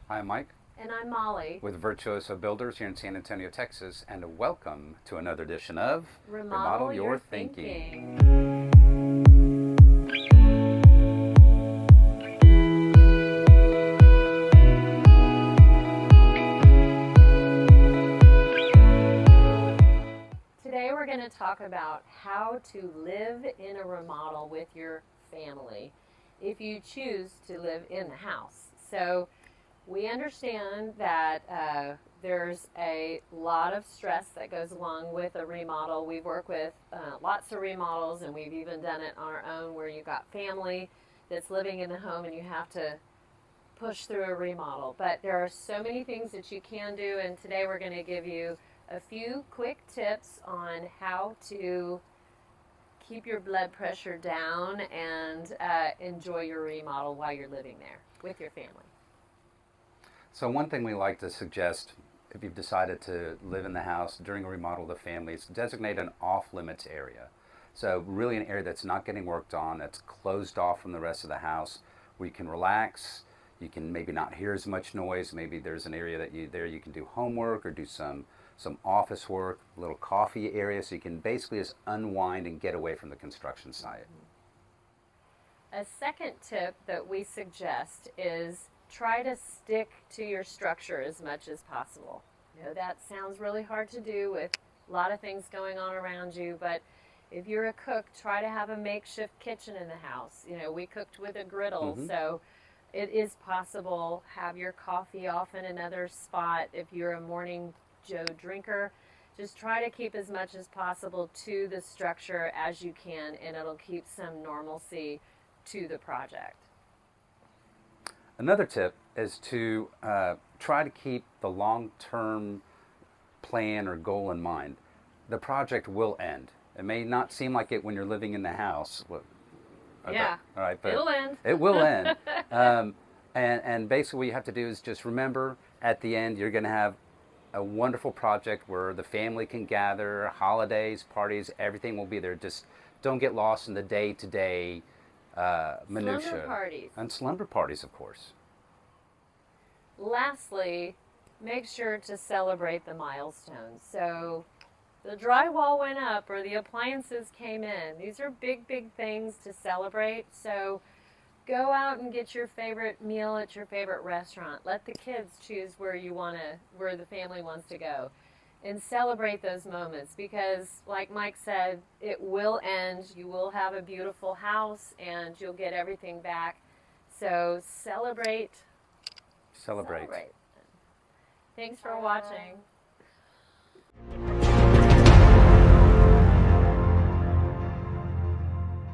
Hi, I'm Mike And I'm Molly. with Virtuoso Builders here in San Antonio, Texas, and welcome to another edition of Remodel Remodel Your Your Thinking. Thinking. Today we're going to talk about how to live in a remodel with your family if you choose to live in the house. So we understand that there's a lot of stress that goes along with a remodel. We work with lots of remodels, and we've even done it on our own where you've got family that's living in the home and you have to push through a remodel. But there are so many things that you can do, and today we're going to give you a few quick tips on how to keep your blood pressure down and enjoy your remodel while you're living there with your family. So, one thing we like to suggest if you've decided to live in the house during a remodel of the family is designate an off limits area. So, really, an area that's not getting worked on, that's closed off from the rest of the house, where you can relax. You can maybe not hear as much noise. Maybe there's an area that you can do homework or do some office work, a little coffee area, so you can basically just unwind and get away from the construction site. A second tip that we suggest is try to stick to your structure as much as possible. You know, that sounds really hard to do with a lot of things going on around you, but if you're a cook, try to have a makeshift kitchen in the house. You know, we cooked with a griddle, so it is possible. Have your coffee off in another spot. If you're a morning Joe drinker, just try to keep as much as possible to the structure as you can, and it'll keep some normalcy to the project. Another tip is to try to keep the long-term plan or goal in mind. The project will end. It may not seem like it when you're living in the house. Yeah, all right, but it'll end. it will end. And basically what you have to do is just remember at the end you're going to have a wonderful project where the family can gather, holidays, parties, everything will be there. Just don't get lost in the day-to-day minutia. Slumber parties. And slumber parties, of course. Lastly, make sure to celebrate the milestones. So the drywall went up or the appliances came in. These are big, big things to celebrate. So go out and get your favorite meal at your favorite restaurant. Let the kids choose where the family wants to go. And celebrate those moments because, like Mike said, it will end. You will have a beautiful house and you'll get everything back. So celebrate. Celebrate. Thanks for watching.